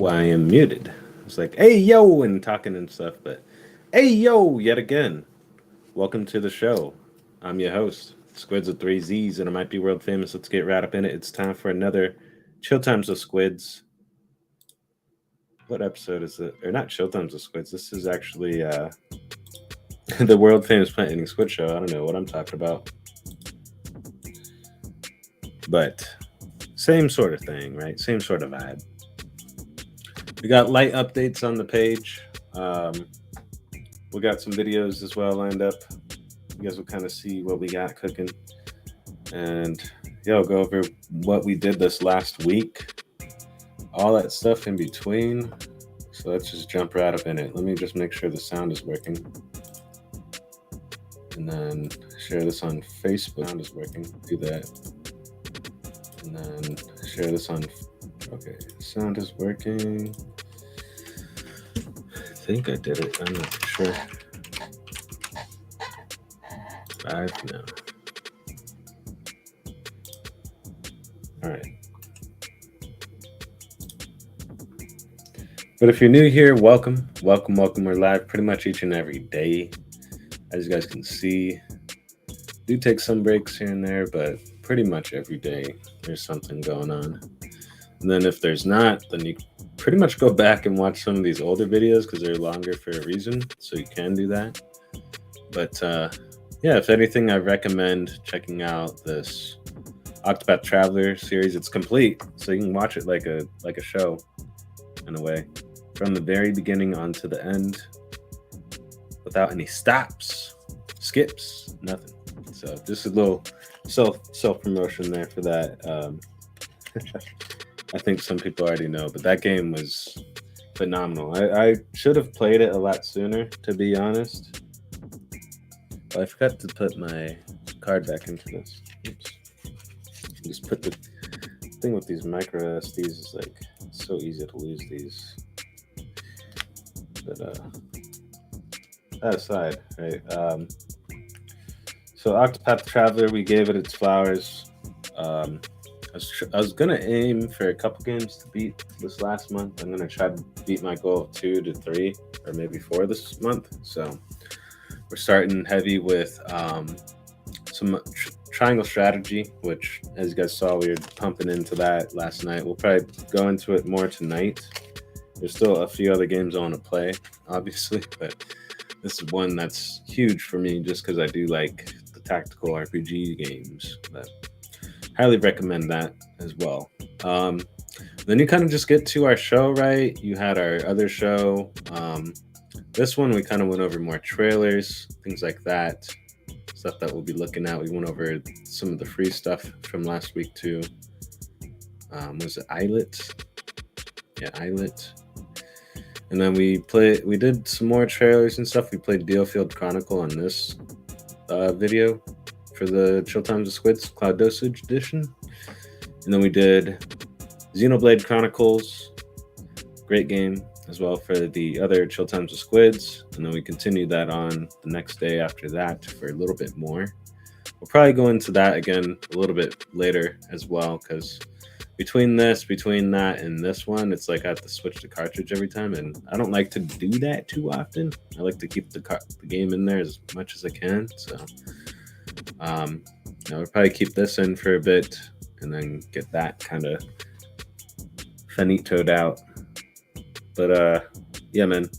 I am muted. It's like, hey, yo, and talking and stuff, but hey, yo, yet again. Welcome to the show. I'm your host, SQUIDzzz with 3Z's, and I might be world famous. Let's get right up in it. It's time for another Chill Times with SQUIDzzz. What episode is it? Or not Chill Times with SQUIDzzz. This is actually the world famous Plant Eating Squid show. I don't know what I'm talking about. But same sort of thing, right? Same sort of vibe. We got light updates on the page. We got some videos as well lined up. You guys will kind of see what we got cooking. And yeah, I'll go over what we did this last week. All that stuff in between. So let's just jump right up in it. Let me just make sure the sound is working. And then share this on Facebook. Sound is working. Do that. And then share this on... Okay, sound is working. I think I did it. I'm not sure. 5 now. All right. But if you're new here, welcome. We're live pretty much each and every day. As you guys can see, do take some breaks here and there, but pretty much every day there's something going on. And then if there's not, then you pretty much go back and watch some of these older videos because they're longer for a reason, so you can do that. But yeah, if anything, I recommend checking out this Octopath Traveler series. It's complete, so you can watch it like a show in a way, from the very beginning on to the end, without any stops, skips, nothing. So just a little self promotion there for that. I think some people already know, but that game was phenomenal. I should have played it a lot sooner, to be honest. Oh, I forgot to put my card back into this. Oops. Just put the thing with these micro SDs is like so easy to lose these. But that aside, right? So Octopath Traveler, we gave it its flowers. I was gonna aim for a couple games to beat this last month. I'm gonna try to beat my goal of 2 to 3 or maybe 4 this month. So we're starting heavy with some triangle strategy, which, as you guys saw, we were pumping into that last night. We'll probably go into it more tonight. There's still a few other games I want to play, obviously, but this is one that's huge for me just because I do like the tactical RPG games. But highly recommend that as well. Then you kind of just get to our show, right? You had our other show. This one, we kind of went over more trailers, things like that. Stuff that we'll be looking at. We went over some of the free stuff from last week too. Was it Islet? Yeah, Islet. And then we did some more trailers and stuff. We played Dealfield Chronicle on this video for the Chill Times of SQUIDzzz Cloud Dosage Edition. And then we did Xenoblade Chronicles, great game as well, for the other Chill Times of SQUIDzzz. And then we continued that on the next day after that for a little bit more. We'll probably go into that again a little bit later as well, because between that and this one, it's like I have to switch the cartridge every time, and I don't like to do that too often. I like to keep the game in there as much as I can. So we'll probably keep this in for a bit and then get that kind of finitoed out. But yeah, man,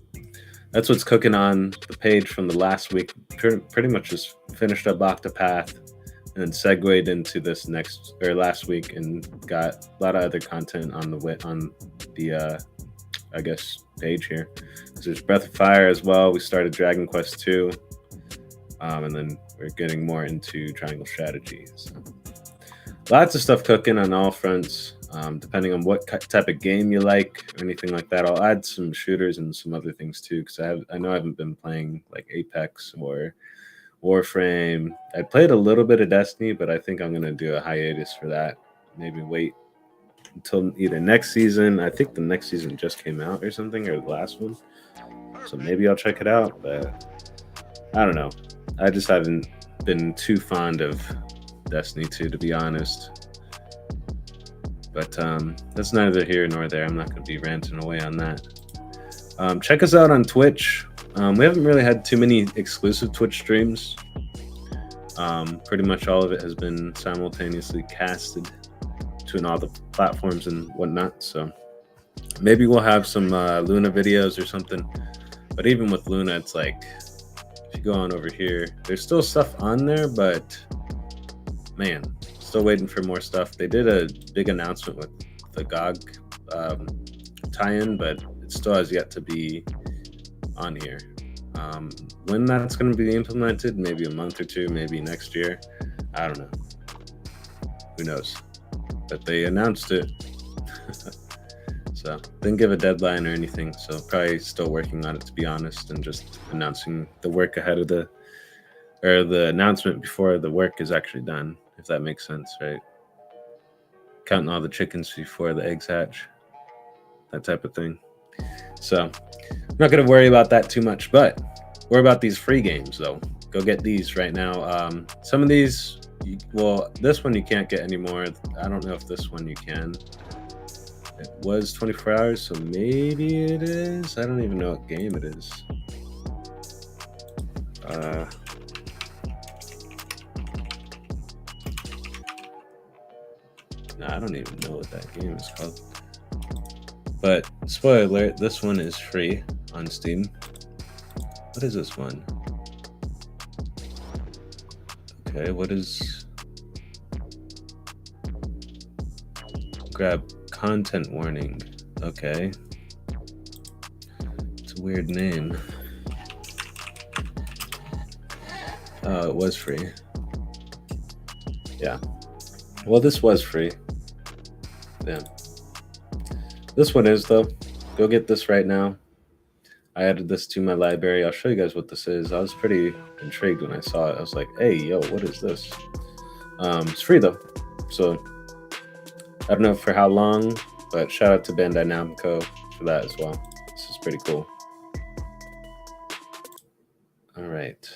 that's what's cooking on the page from the last week. Pretty much just finished up Octopath and then segued into this last week and got a lot of other content on the I guess page here. So there's Breath of Fire as well. We started Dragon Quest 2, and then we're getting more into triangle strategy. So lots of stuff cooking on all fronts. Depending on what type of game you like or anything like that. I'll add some shooters and some other things too, because I know I haven't been playing like Apex or Warframe. I played a little bit of Destiny, but I think I'm going to do a hiatus for that. Maybe wait until either next season. I think the next season just came out or something, or the last one. So maybe I'll check it out, but I don't know. I just haven't been too fond of Destiny 2, to be honest. But that's neither here nor there. I'm not going to be ranting away on that. Check us out on Twitch. We haven't really had too many exclusive Twitch streams. Pretty much all of it has been simultaneously casted between all the platforms and whatnot. So maybe we'll have some Luna videos or something. But even with Luna, it's like, if you go on over here, there's still stuff on there, but man, still waiting for more stuff. They did a big announcement with the GOG tie-in, but it still has yet to be on here. When that's going to be implemented, maybe a month or two, maybe next year. I don't know. Who knows? But they announced it. So didn't give a deadline or anything. So probably still working on it, to be honest, and just announcing the work ahead of the announcement before the work is actually done, if that makes sense, right? Counting all the chickens before the eggs hatch, that type of thing. So I'm not going to worry about that too much, but worry about these free games, though. Go get these right now. Some of these, well, this one you can't get anymore. I don't know if this one you can. It was 24 hours, so maybe it is. I don't even know what game it is. I don't even know what that game is called. But spoiler alert, this one is free on Steam. What is this one? Okay, what is... Grab content warning. Okay. It's a weird name. Oh, it was free. Yeah. Well, this was free. Yeah. This one is, though. Go get this right now. I added this to my library. I'll show you guys what this is. I was pretty intrigued when I saw it. I was like, hey, yo, what is this? It's free, though. So I don't know for how long, but shout out to Bandai Namco for that as well. This is pretty cool. All right.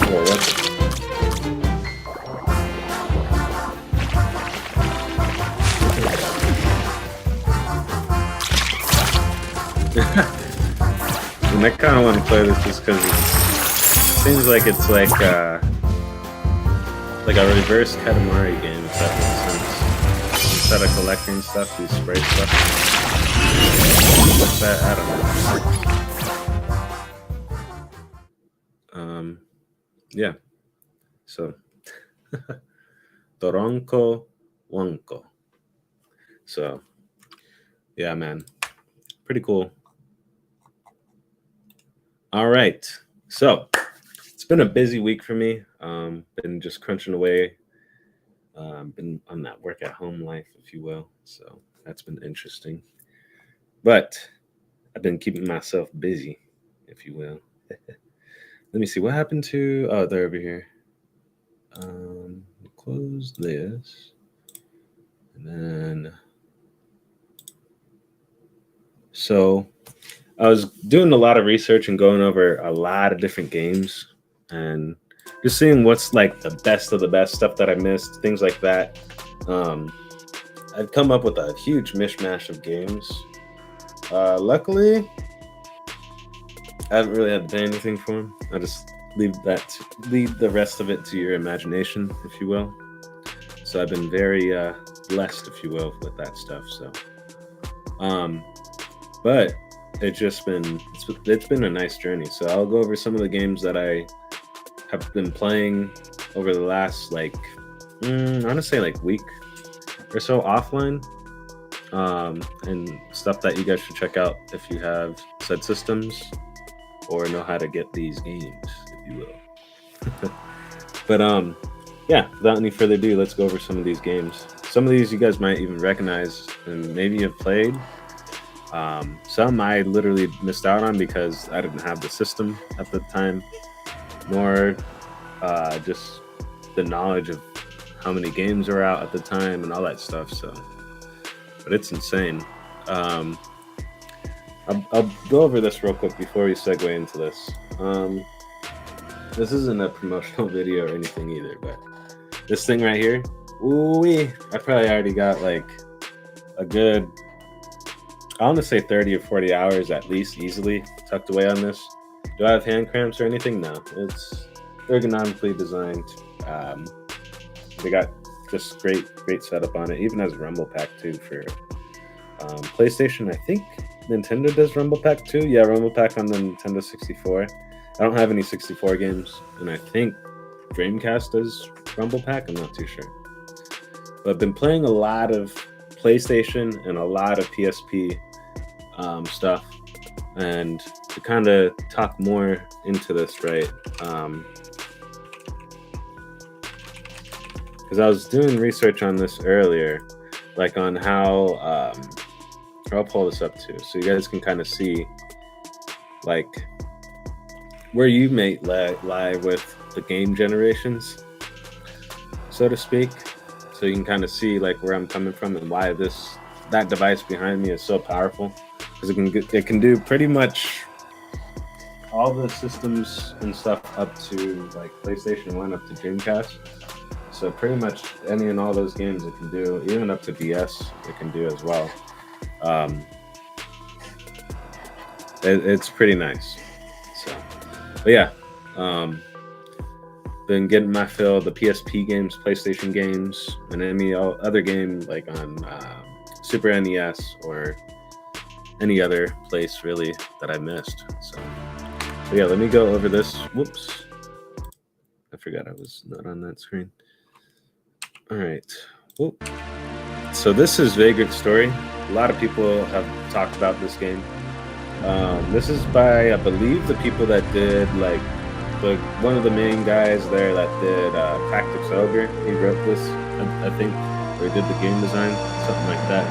Whoa, what? And I kind of want to play this just because it seems like it's like a reverse Katamari game, if that makes sense. Instead of collecting stuff, you spray stuff. What's that? I don't know. Yeah. So, Toronko Wonko. So, yeah, man. Pretty cool. All right, so it's been a busy week for me. Been just crunching away. Been on that work at home life, if you will. So that's been interesting. But I've been keeping myself busy, if you will. Let me see what happened to. Oh, they're over here. Close this, and then so. I was doing a lot of research and going over a lot of different games and just seeing what's like the best of the best stuff that I missed, things like that. I've come up with a huge mishmash of games. Luckily, I haven't really had to pay anything for them. I just leave the rest of it to your imagination, if you will. So I've been very blessed, if you will, with that stuff. So, but it's been a nice journey. So I'll go over some of the games that I have been playing over the last I want to say week or so offline, and stuff that you guys should check out if you have said systems or know how to get these games, if you will. But yeah, without any further ado, let's go over some of these games. Some of these you guys might even recognize and maybe have played. Some I literally missed out on because I didn't have the system at the time, nor just the knowledge of how many games are out at the time and all that stuff. So, but it's insane. I'll go over this real quick before we segue into this. This isn't a promotional video or anything either, but this thing right here, Ooh, I probably already got like a good, I want to say 30 or 40 hours at least easily tucked away on this. Do I have hand cramps or anything? No, it's ergonomically designed. They got just great setup on it. Even has a rumble pack too for PlayStation. I think Nintendo does rumble pack too. Yeah, rumble pack on the Nintendo 64. I don't have any 64 games, and I think Dreamcast does rumble pack. I'm not too sure. But I've been playing a lot of PlayStation and a lot of PSP stuff, and to kind of talk more into this, right? Because I was doing research on this earlier, like on how I'll pull this up too, so you guys can kind of see like where you may lie with the game generations, so to speak. So you can kind of see like where I'm coming from and why that device behind me is so powerful, because it can do pretty much all the systems and stuff up to like PlayStation 1 up to Dreamcast. So pretty much any and all those games it can do, even up to DS it can do as well. It's pretty nice. So, but yeah, been getting my fill of the PSP games, PlayStation games, and any other game like on Super NES or any other place really that I missed. So yeah, let me go over this. Whoops, I forgot I was not on that screen. All right. Whoop. So this is Vagrant Story. A lot of people have talked about this game. This is by, I believe, the people that did like one of the main guys there that did Tactics Ogre. He wrote this, I think, or he did the game design, something like that.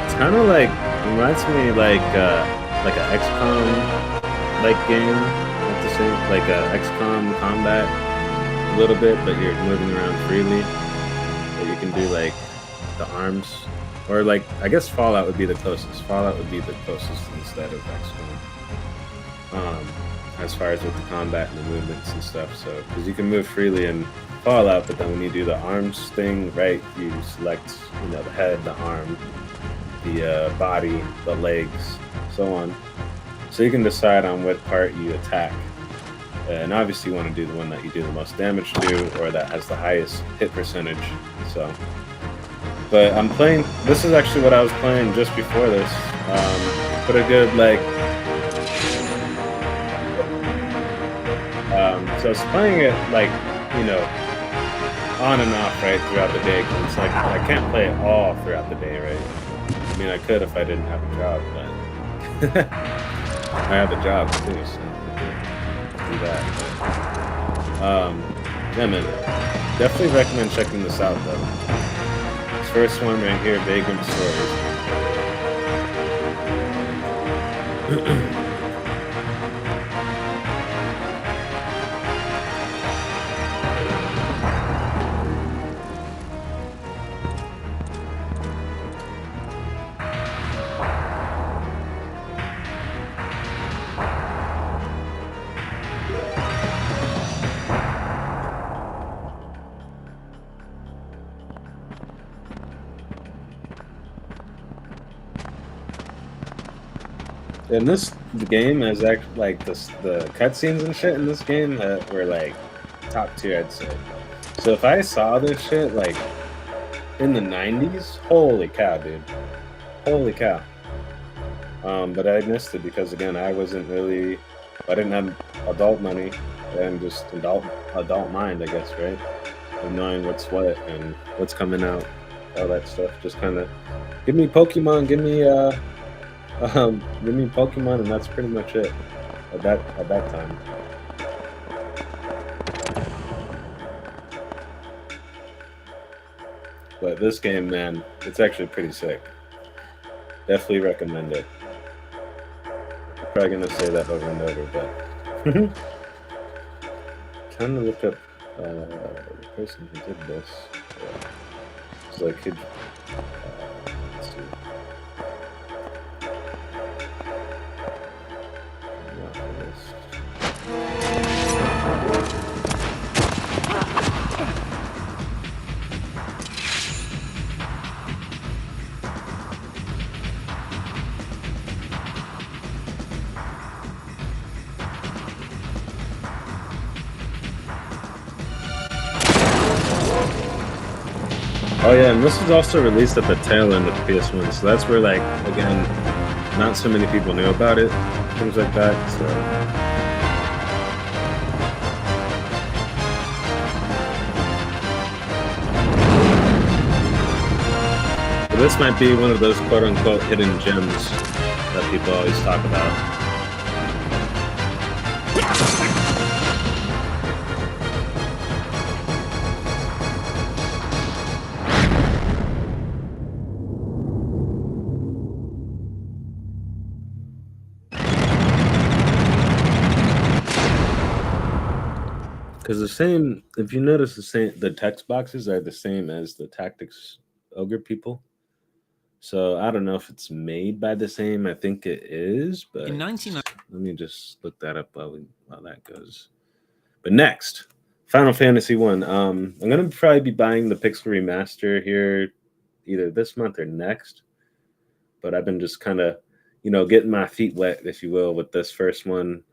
It's kind of like, reminds me like an XCOM like game, not the same, like a XCOM combat a little bit, but you're moving around freely. But you can do like the arms, or like I guess Fallout would be the closest. Fallout would be the closest instead of XCOM. As far as with the combat and the movements and stuff, so because you can move freely in Fallout, but then when you do the arms thing, right, you select, the head, the arm, the body, the legs, so on. So you can decide on what part you attack, and obviously you want to do the one that you do the most damage to, or that has the highest hit percentage. So, but I'm playing. This is actually what I was playing just before this. Put a good like. So I was playing it like, on and off, right, throughout the day. Cause it's like I can't play it all throughout the day, right? I mean, I could if I didn't have a job, but I have a job too, so I do that. Yeah, man, definitely recommend checking this out though. This first one right here, Vagrant Stories. And the game has actually like the cutscenes and shit in this game that were like top tier, I'd say. So if I saw this shit like in the 90s, holy cow, dude, holy cow. But I missed it because again, I didn't have adult money and just adult mind, I guess, right? And knowing what's what and what's coming out, all that stuff. Just kind of give me Pokemon, give me Pokemon, and that's pretty much it at that time. But this game, man, it's actually pretty sick. Definitely recommend it. I'm probably gonna say that over and over, but trying to look up the person who did this. So I could. Let's see. Oh yeah, and this was also released at the tail end of PS1, so that's where, like, again, not so many people knew about it, things like that. So this might be one of those quote-unquote hidden gems that people always talk about. Because the same, if you notice, the text boxes are the same as the Tactics Ogre people. So I don't know if it's made by the same. I think it is, but let me just look that up while that goes. But next, Final Fantasy 1. I'm gonna probably be buying the Pixel Remaster here either this month or next. But I've been just kind of, getting my feet wet, if you will, with this first one.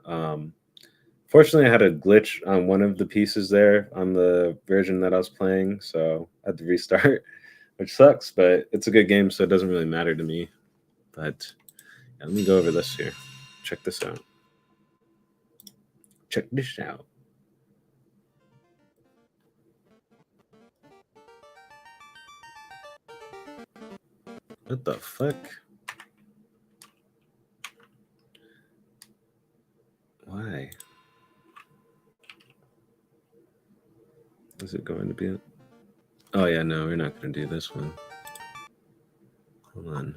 Fortunately, I had a glitch on one of the pieces there on the version that I was playing, so I had to restart, which sucks, but it's a good game, so it doesn't really matter to me. But yeah, let me go over this here. Check this out. Check this out. What the fuck? Why? Is it going to be it? Oh yeah, no, we're not going to do this one. Hold on.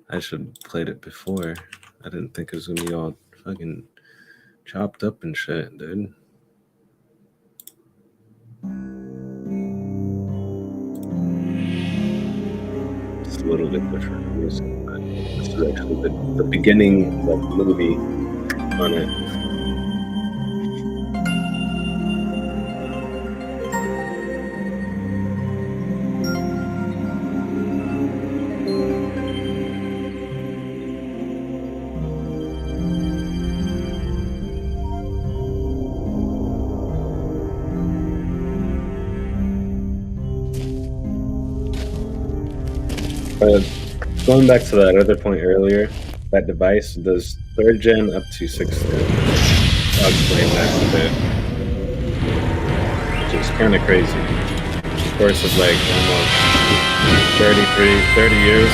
I should have played it before. I didn't think it was going to be all fucking chopped up and shit, dude. It's a little bit different music, but this is actually the beginning of the movie on it. Going back to that other point earlier, that device does 3rd gen up to 6th gen. I'll explain that a bit. Which is kind of crazy. Of course, it's like almost 30 years.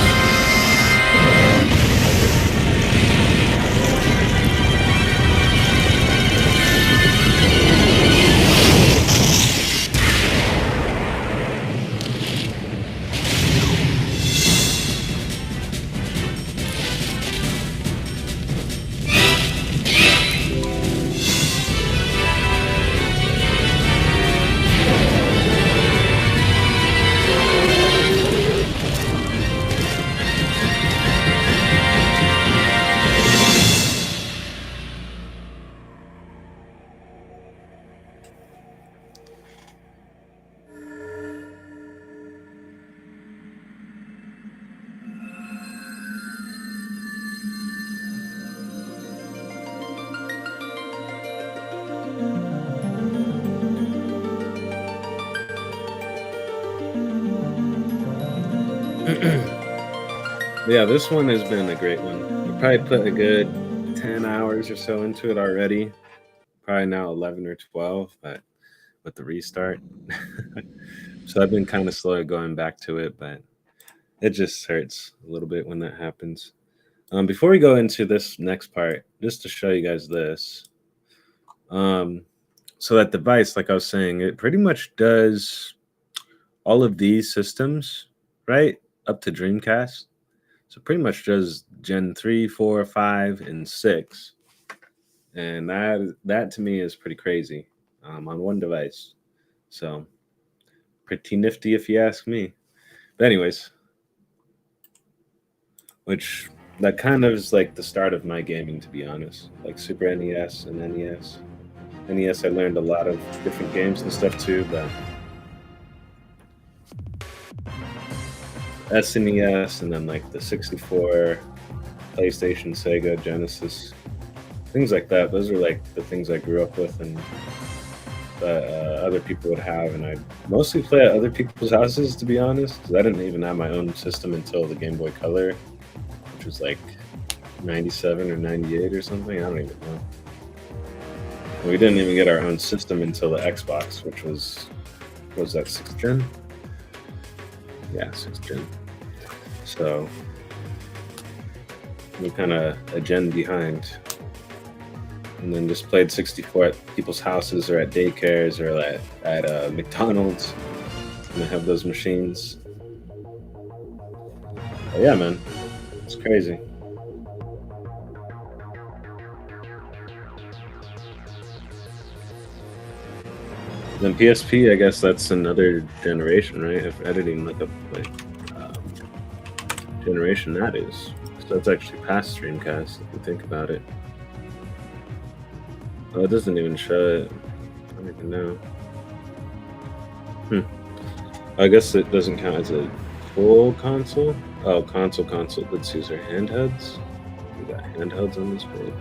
Yeah, this one has been a great one. I probably put a good 10 hours or so into it already. Probably now 11 or 12, but with the restart. So I've been kind of slow going back to it, but it just hurts a little bit when that happens. Before we go into this next part, just to show you guys this. So that device, like I was saying, it pretty much does all of these systems, right? Up to Dreamcast. So pretty much does Gen 3, 4, 5, and 6. And that to me is pretty crazy on one device. So pretty nifty if you ask me. But anyways, which that kind of is like the start of my gaming, to be honest. Like Super NES and NES. NES, I learned a lot of different games and stuff too, but SNES, and then like the 64, PlayStation, Sega, Genesis, things like that. Those are like the things I grew up with, and that other people would have, and I mostly play at other people's houses, to be honest, because I didn't even have my own system until the Game Boy Color, which was like 97 or 98 or something. I don't even know. We didn't even get our own system until the Xbox, which was that 6th gen? Yeah, 6th gen. So we kind of a gen behind. And then just played 64 at people's houses or at daycares or at McDonald's. And they have those machines. But yeah, man, it's crazy. Then PSP, I guess that's another generation, right? If editing, look up like generation that is. So that's actually past Dreamcast, if you think about it. Oh, it doesn't even show it. I don't even know. I guess it doesn't count as a full console. Oh, console. Let's use our handhelds. We got handhelds on this page.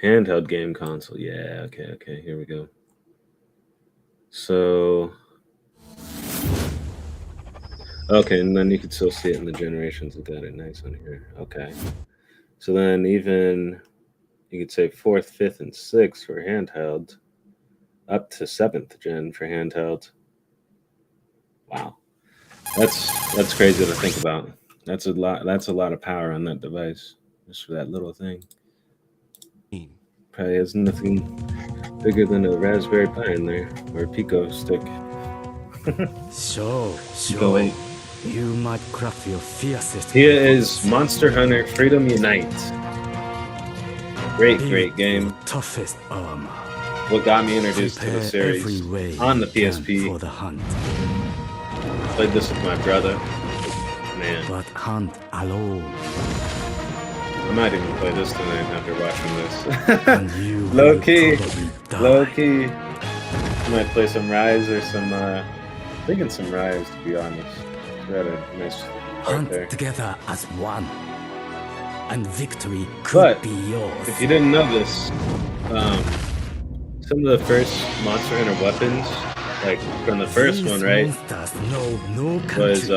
Handheld game console. Yeah, okay, here we go. So, okay, and then you can still see it in the generations. Look at it, nice on here. Okay. So then even, you could say 4th, 5th, and 6th for handheld, up to 7th gen for handheld. Wow. That's crazy to think about. That's a lot of power on that device, just for that little thing. Probably has nothing bigger than a Raspberry Pi in there, or a Pico stick. Pico 8. You might craft your fiercest. Here is Monster Hunter Freedom Unite. Great game. Toughest armor. What got me introduced to the series on the PSP. For the hunt. Played this with my brother. Man. But hunt alone. I might even play this tonight after watching this. Low key. I might play some Rise or some, thinking some Rise, to be honest. Got a nice hunt there. Together as one, and victory could be yours. If you didn't know this, some of the first Monster Hunter weapons, like from the first one, right, was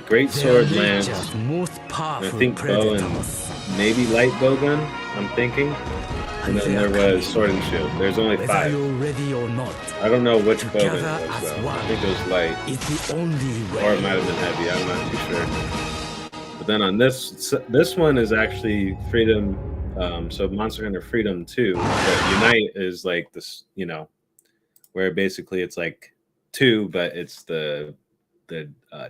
Great Sword, Lance, and I think bow and maybe light bow gun, I'm thinking. And then there was Sword and Shield. There's only 5. I don't know which bow gun it was, though. I think it was light. Or it might have been heavy, I'm not too sure. But then on this one is actually Freedom, so Monster Hunter Freedom 2. But Unite is like this, you know, where basically it's like 2, but it's the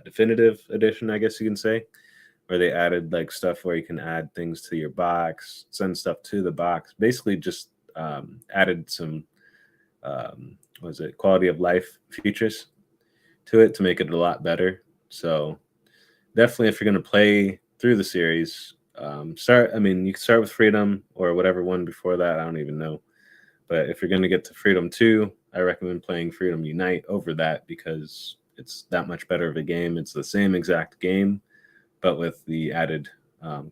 definitive edition, I guess you can say, where they added like stuff where you can add things to your box, send stuff to the box. Basically, just added some quality of life features to it to make it a lot better. So definitely, if you're going to play through the series, you can start with Freedom or whatever one before that. I don't even know. But if you're going to get to Freedom 2, I recommend playing Freedom Unite over that because it's that much better of a game. It's the same exact game, but with the added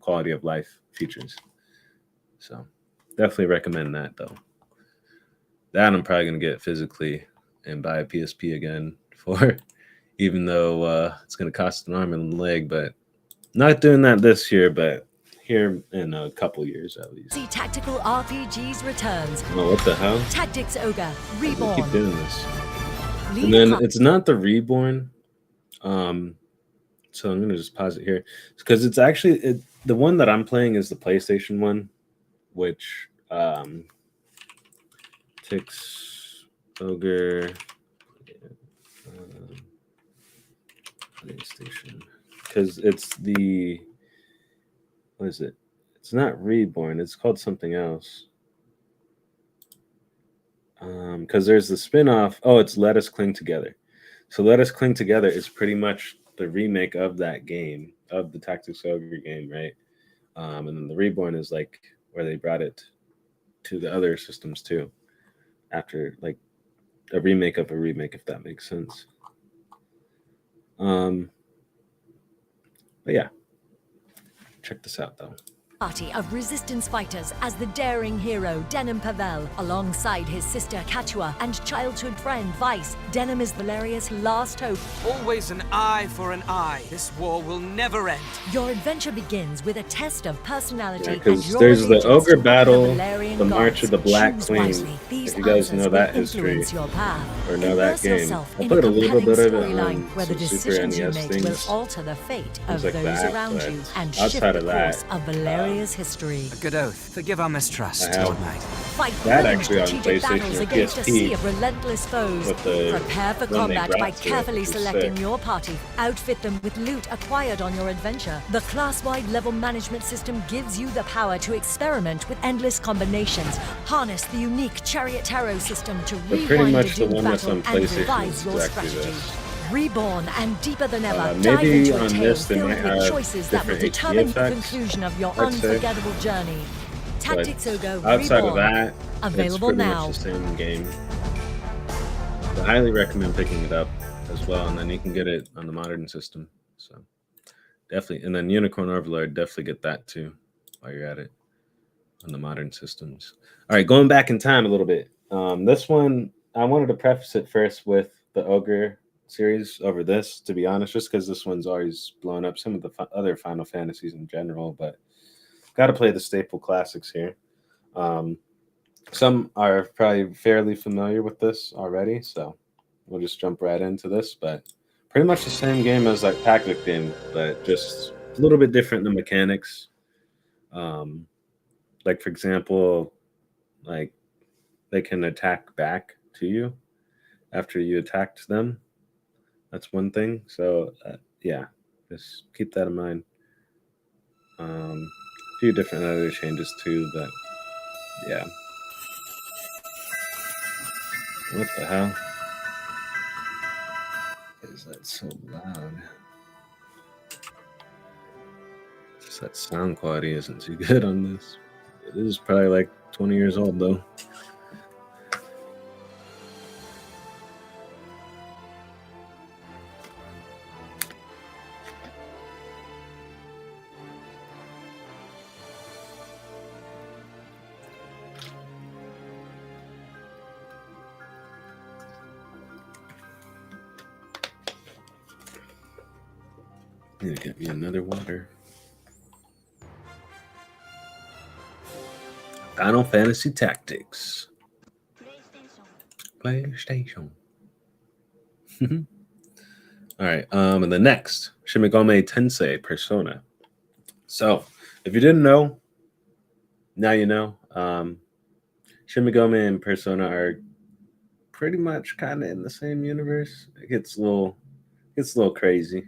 quality of life features. So definitely recommend that, though. That I'm probably going to get physically and buy a PSP again for, even though it's going to cost an arm and a leg, but not doing that this year, but here in a couple years at least. See Tactical RPGs returns. Oh, what the hell? Tactics Ogre Reborn. I keep doing this. And then it's not the Reborn. So I'm gonna just pause it here because it's actually the one that I'm playing is the PlayStation one, which Tactics Ogre PlayStation, because it's the, what is it? It's not Reborn. It's called something else. Because there's the spin-off. Oh, it's Let Us Cling Together. So Let Us Cling Together is pretty much the remake of that game, of the Tactics Ogre game, right? And then the Reborn is like where they brought it to the other systems too. after like a remake of a remake, if that makes sense. But yeah, check this out though. Party of resistance fighters as the daring hero Denim Pavel, alongside his sister Katua and childhood friend Vice. Denim is Valeria's last hope. Always an eye for an eye. This war will never end. Your adventure begins with a test of personality. Because there's the ogre battle, the March of the Black Queen. If you guys know that history or know that game, I played a little bit of it on where the some Super decisions you NES make things. will alter the fate of like those that, around but you and outside shift of the course that, of Valeria's history. A good oath. Forgive our mistrust, I have Lord Knight. Fight that thrilling actually on strategic PlayStation battles or against a PSP sea of relentless foes. with the Prepare for when they combat by grabbed to it, carefully it was selecting sick. your party. Outfit them with loot acquired on your adventure. The class-wide level management system gives you the power to experiment with endless combinations. Harness the unique Chariot Tarot system to But pretty rewind much a the doomed one that's battle on and PlayStation revise is your exactly strategy. this. Reborn and deeper than ever, Maybe dive into a on tale this they filled might with have choices that will different determine HD the effects, conclusion of your I'd say. unforgettable journey. But Tactics Ogre outside Reborn. of that, Available it's pretty now. much the same game. I highly recommend picking it up as well, and then you can get it on the modern system. So definitely, and then Unicorn Overlord, definitely get that too while you're at it on the modern systems. All right, going back in time a little bit. This one, I wanted to preface it first with the Ogre series over this, to be honest, just because this one's always blown up. Some of the other Final Fantasies in general, but got to play the staple classics here. Some are probably fairly familiar with this already, so we'll just jump right into this. But pretty much the same game as like tactic game, but just a little bit different in the mechanics. Like for example, like they can attack back to you after you attacked them. That's one thing. So yeah, just keep that in mind. A few different other changes too, but yeah. What the hell? Is that so loud? Just that sound quality isn't too good on this. It is probably like 20 years old though. Need to get me another water. Final Fantasy Tactics. PlayStation. All right. And the next, Shin Megami Tensei Persona. So, if you didn't know, now you know. Shin Megami and Persona are pretty much kind of in the same universe. It gets a little crazy.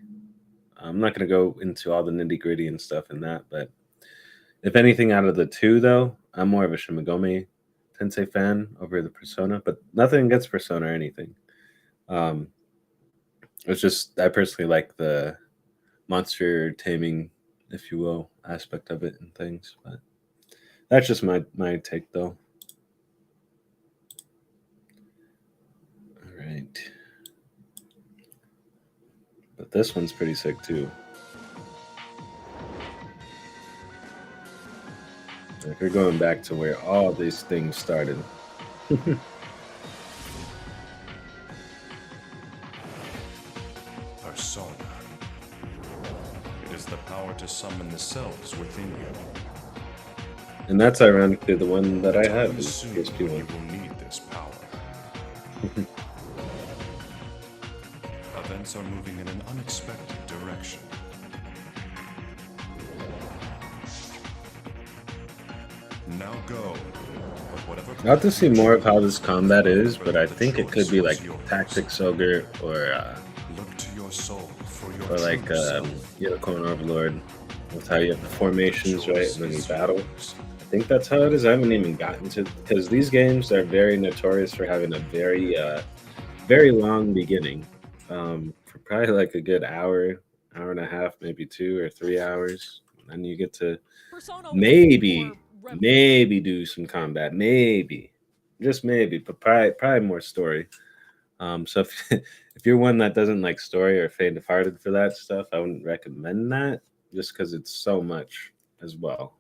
I'm not going to go into all the nitty gritty and stuff in that, but if anything out of the two, though, I'm more of a Shin Megami Tensei fan over the Persona, but nothing against Persona or anything. It's just, I personally like the monster taming, if you will, aspect of it and things, but that's just my take, though. All right. But this one's pretty sick too. Like we're going back to where all these things started. Persona. It is the power to summon the selves within you. And that's ironically the one that I have is Soon PSP you one. will need this power. Events are moving in an unexpected direction. Now go. But whatever I'll have to see more of how this combat is, but I think it could be like Tactics Ogre or look to your soul for your or like true self. Unicorn Overlord, with how you have the formations, right, and then you battle. I think that's how it is. I haven't even gotten to, because these games are very notorious for having a very long beginning. For probably like a good hour and a half, maybe 2 or 3 hours, and you get to maybe do some combat, maybe. just maybe, but probably more story. So if you're one that doesn't like story or faint-hearted for that stuff, I wouldn't recommend that just because it's so much as well.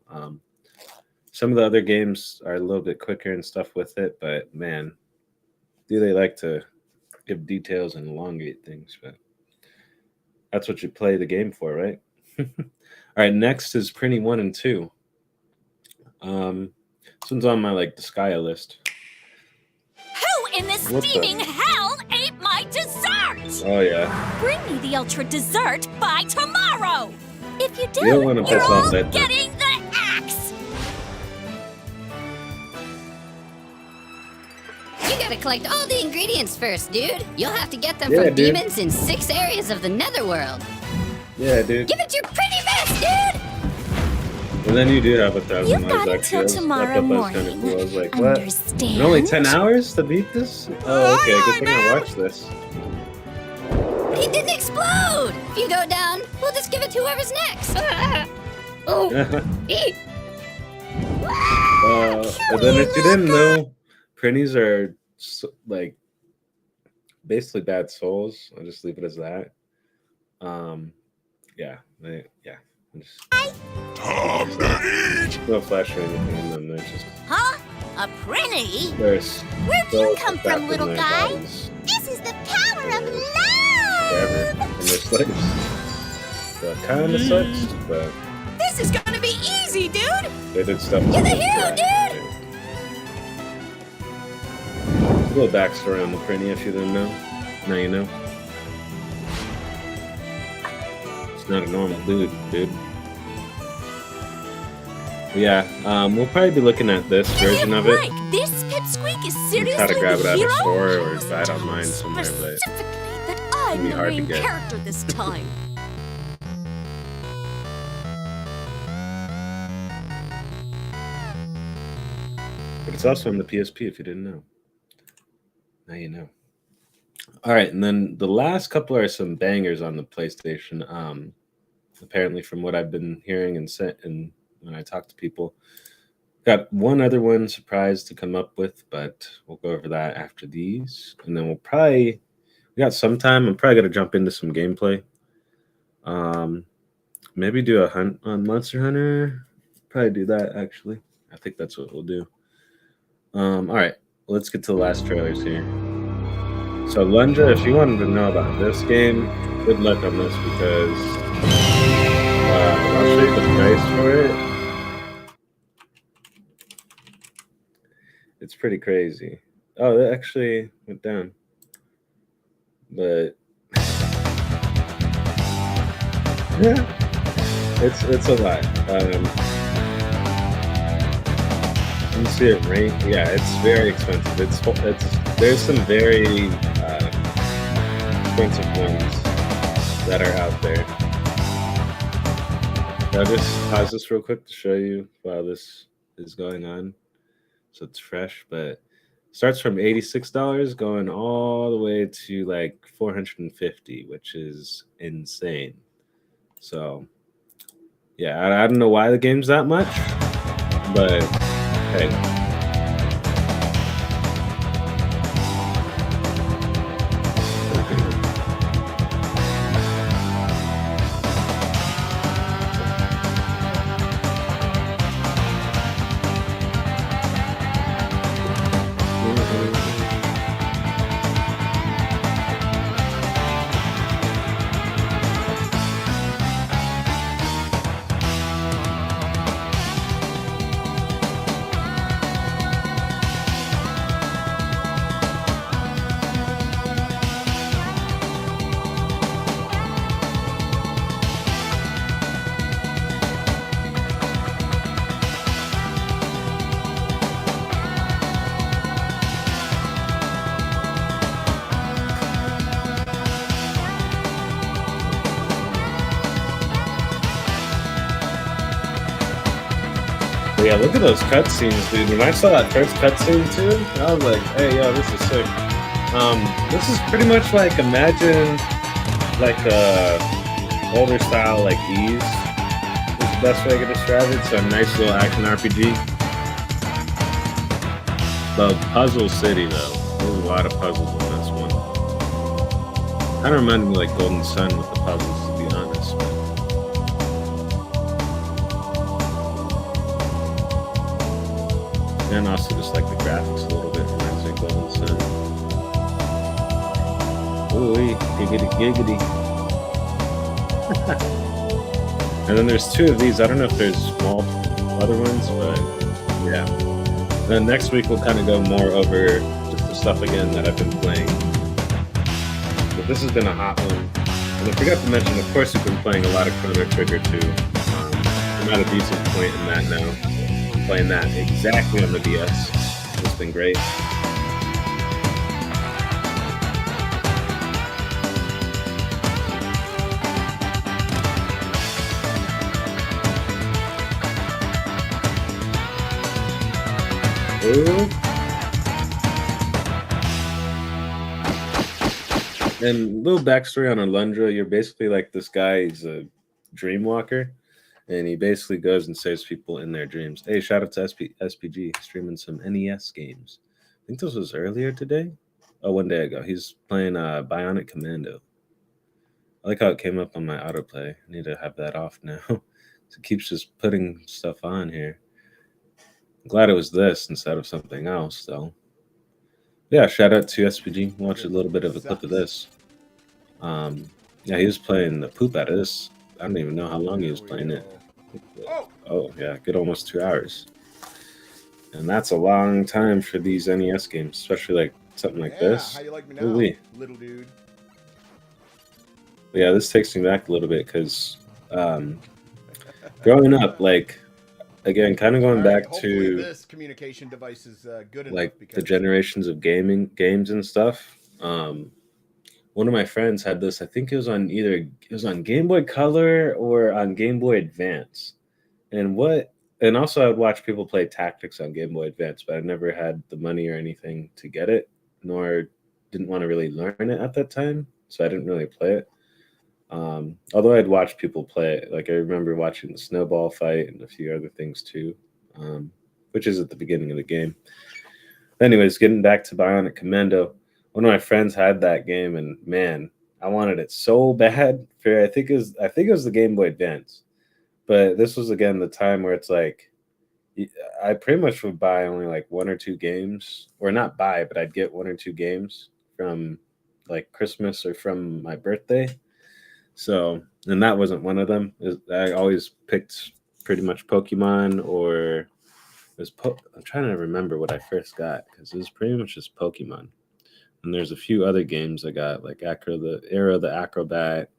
Some of the other games are a little bit quicker and stuff with it, but man, do they like to give details and elongate things, but that's what you play the game for, right? All right, next is Prinny 1 and 2. This one's on my like Disgaea list. Who in this steaming hell ate my dessert? Oh yeah. Bring me the ultra dessert by tomorrow. If you do, You don't wanna you're piss off all that dude. getting the axe. You gotta collect all the ingredients first, dude. You'll have to get them Yeah, from dude. demons in 6 areas of the netherworld. Yeah, dude. Give it your pretty best, dude! And then you do have 1,000 You've lives got actually. until tomorrow I was kind of morning. cool. I was like, what? Understand? And only 10 hours to beat this? Oh, okay. Good thing I watched this. He didn't explode! If you go down, we'll just give it to whoever's next. Oh, eat. And then if you didn't know, Prinnies are like basically bad souls. I'll just leave it as that. Yeah. No flash or anything in them. They're just Huh? A Prinny? there's Where'd you come from, little guy? bodies This is the power of forever love. in their slaves. So it kind of sucks, but This is gonna be easy, dude. they did stuff. You're the hero, dude. A little backstory on the Prinny if you didn't know. Now you know. It's not a normal dude. But yeah, we'll probably be looking at this version of it. This Pipsqueak is You seriously try to grab it the out of hero? a store or Just buy it tell me online somewhere, but specifically that I'm it'd be the hard to main get. character this time. But it's also on the PSP if you didn't know. Now you know. All right, and then the last couple are some bangers on the PlayStation. Apparently, from what I've been hearing and when I talk to people, got one other one surprise to come up with, but we'll go over that after these, and then we got some time. I'm probably gonna jump into some gameplay. Maybe do a hunt on Monster Hunter. Probably do that actually. I think that's what we'll do. All right, let's get to the last trailers here. So Lunja, if you wanted to know about this game, good luck on this because I'll show you the price for it. It's pretty crazy. Oh, that actually went down. But yeah, it's a lot. You see it rank. Yeah, it's very expensive. There's some very expensive ones that are out there. I'll just pause this real quick to show you while this is going on, so it's fresh. But it starts from $86 going all the way to like $450, which is insane. So yeah, I don't know why the game's that much, but hey. Yeah, look at those cutscenes, dude. When I saw that first cutscene too, I was like, "Hey, yo, this is sick." This is pretty much like imagine like older style like Zzz. Is the best way I can describe it. So a nice little action RPG. The Puzzle City, though. There's a lot of puzzles in this one. Kind of reminded me like Golden Sun with the puzzles, to be honest. And also just like the graphics a little bit reminds me of Golden Sun. Ooh, giggity giggity. And then there's 2 of these. I don't know if there's multiple other ones, but yeah. Then next week we'll kind of go more over just the stuff again that I've been playing. But this has been a hot one. And I forgot to mention, of course, we've been playing a lot of Chrono Trigger too. I'm at a decent point in that now. Playing that exactly on the DS. It's been great. And little backstory on Alundra, you're basically like this guy, he's a dream walker, and he basically goes and saves people in their dreams. Hey, shout out to SPG, streaming some NES games. I think this was earlier today. Oh, 1 day ago. He's playing Bionic Commando. I like how it came up on my autoplay. I need to have that off now. It keeps just putting stuff on here. I'm glad it was this instead of something else, though. Yeah, shout out to SPG. Watch a little bit of a clip of this. Yeah, he was playing the poop out of this. I don't even know how long he was playing it. Oh, yeah, good almost 2 hours. And that's a long time for these NES games, especially like something like this. How you like me now, Ooh-wee. little dude? But yeah, this takes me back a little bit because growing up, like, again, kind of going back to this communication device is good enough, like because the generations of games and stuff. One of my friends had this. I think it was on Game Boy Color or on Game Boy Advance. And also I would watch people play Tactics on Game Boy Advance, but I never had the money or anything to get it, nor didn't want to really learn it at that time, so I didn't really play it. Although I'd watch people play it. Like I remember watching the snowball fight and a few other things too, which is at the beginning of the game. Anyways, getting back to Bionic Commando, one of my friends had that game, and man, I wanted it so bad. I think it was the Game Boy Advance, but this was again the time where it's like I pretty much would buy only like 1 or 2 games, or not buy, but I'd get 1 or 2 games from like Christmas or from my birthday. So, and that wasn't one of them. I always picked pretty much Pokemon, or I'm trying to remember what I first got, because it was pretty much just Pokemon. And there's a few other games I got, like Era the Acrobat,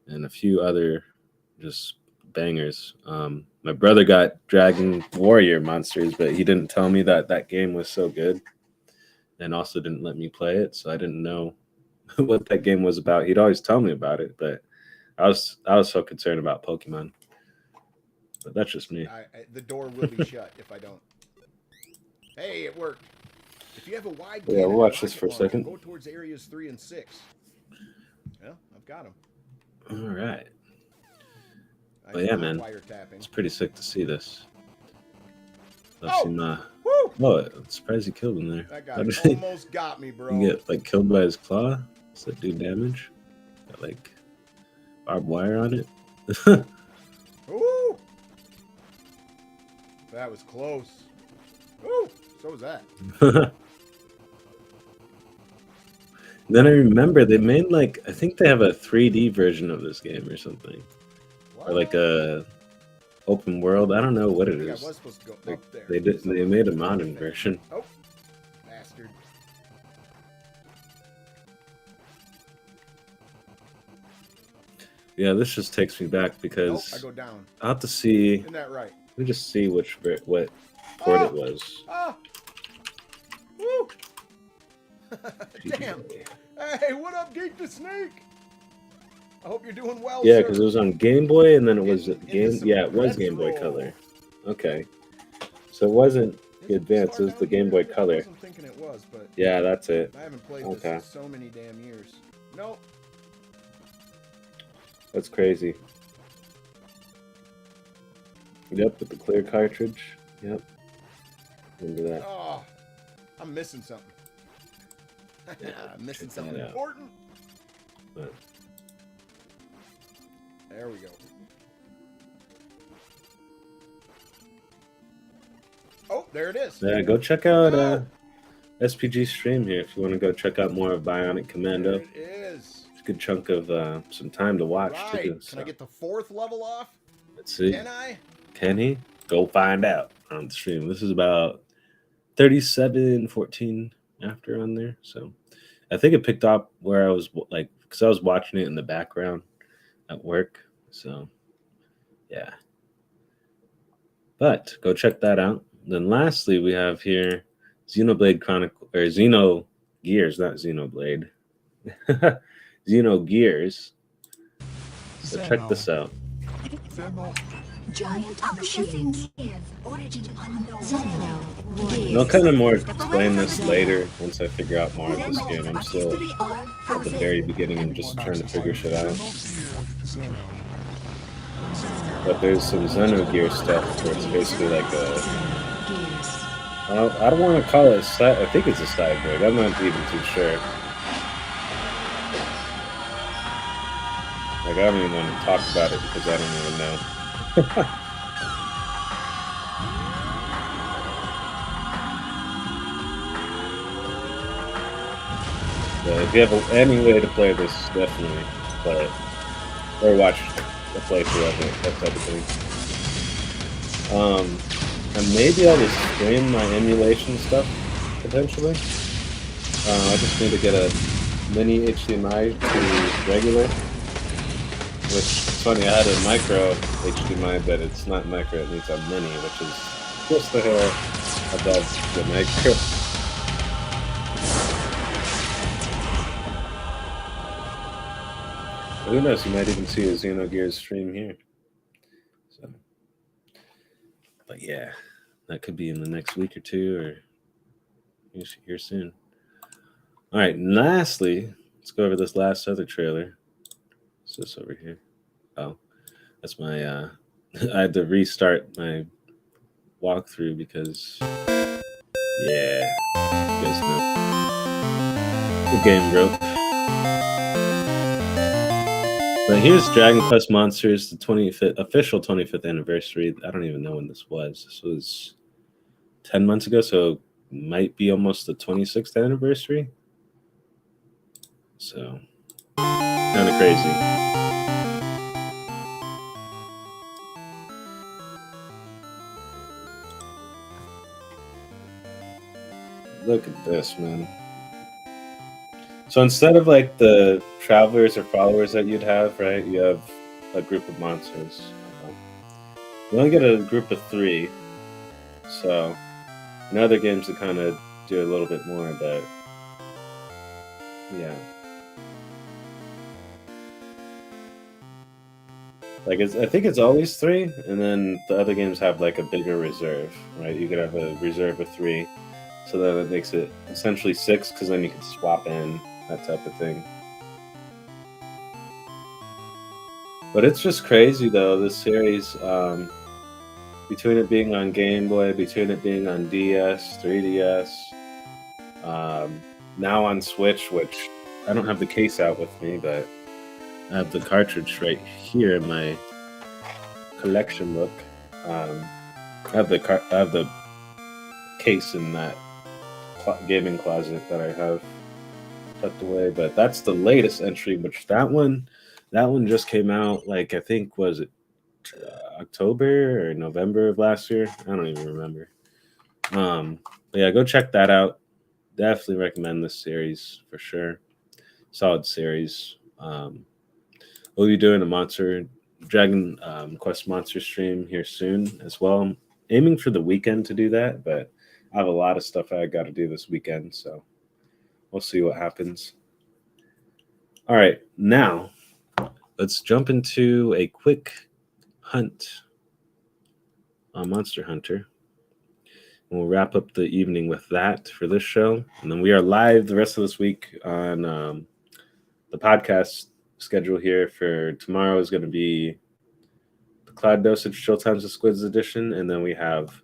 and a few other just bangers. My brother got Dragon Warrior Monsters, but he didn't tell me that game was so good, and also didn't let me play it, so I didn't know what that game was about. He'd always tell me about it, but I was so concerned about Pokemon. But that's just me. The door will be shut if I don't. Hey, it worked. If you have a wide Yeah, we'll watch this for a second. Go towards areas 3 and 6. Well, I've got them. All right. But yeah, man, it's pretty sick to see this. I've seen, I'm surprised he killed him there. That guy almost got me, bro. You get like killed by his claw. Does that do damage? Got like barbed wire on it. Ooh, that was close. Ooh, so was that. Then I remember they made like, I think they have a 3D version of this game or something. What? Or like a open world. I don't know what it is. I was supposed to go like, up there. They made a modern version. Oh, bastard. Yeah, this just takes me back because I go down. I'll have to see. Isn't that right? Let me just see what port it was. Woo! Damn. Hey, what up, Geek the Snake? I hope you're doing well. Yeah, sir. because it was on Game Boy, and then it was it was Game Boy Color. Okay, so it wasn't the Advance; it was the Game Boy Color. I wasn't thinking it was, but yeah, that's it. I haven't played this in so many damn years. Nope. That's crazy. Yep, with the clear cartridge. Yep. Remember that. Oh, I'm missing something. I'm missing something that out. important. But There we go. Oh, there it is. yeah, go check out SPG stream here if you want to go check out more of Bionic Commando. There it is. It's a good chunk of some time to watch Right. too. Can So. I get the 4th level off? Let's see. Can I? Can he? Go find out on the stream. This is about 37:14 after on there. So I think it picked up where I was like, because I was watching it in the background at work. So yeah. But go check that out. Then lastly, we have here Xenoblade Chronicle, or Xenogears, not Xenoblade. Xenogears. So check this out. Giant shootings. I'll kind of more explain this later once I figure out more of this game. I'm still at the very beginning and just trying to figure shit out. But there's some Xenogears stuff where it's basically like a... I don't want to call it I think it's a side break. I'm not even too sure. Like, I don't even want to talk about it because I don't even know. But if you have any way to play this, definitely play it. Or watch the playthrough of it, that type of thing. And maybe I'll just stream my emulation stuff, potentially. I just need to get a mini HDMI to regular. Which, it's funny, I had a micro HDMI, but it's not micro, it needs a mini, which is just the hair above the micro. Who knows, you might even see a Xenogears stream here. So, but yeah, that could be in the next week or two, or here soon. All right, and lastly, let's go over this last other trailer. What's this over here? Oh, that's my, I had to restart my walkthrough because, yeah, you guys know. The game broke. But here's Dragon Quest Monsters, the 25th, official 25th anniversary. I don't even know when this was. This was 10 months ago, so it might be almost the 26th anniversary. So, kind of crazy. Look at this, man. So instead of like the travelers or followers that you'd have, right, you have a group of monsters. You only get a group of 3. So in other games they kind of do a little bit more, but yeah. Like I think it's always 3, and then the other games have like a bigger reserve, right? You could have a reserve of 3, so then it makes it essentially 6, because then you can swap in, that type of thing. But it's just crazy though, this series, between it being on Game Boy, between it being on DS, 3DS, now on Switch, which I don't have the case out with me, but I have the cartridge right here in my collection book. I have the case in that gaming closet that I have tucked away, but that's the latest entry, which that one just came out, like, I think, was it October or November of last year? I don't even remember. But yeah, go check that out. Definitely recommend this series for sure. Solid series. We'll be doing a Dragon Quest Monster stream here soon as well. I'm aiming for the weekend to do that, but I have a lot of stuff I got to do this weekend, so we'll see what happens. All right, now let's jump into a quick hunt on Monster Hunter. And we'll wrap up the evening with that for this show. And then we are live the rest of this week on the podcast schedule here. For tomorrow is going to be the Cloud Dosage Chill Times of SQUIDzzz edition. And then we have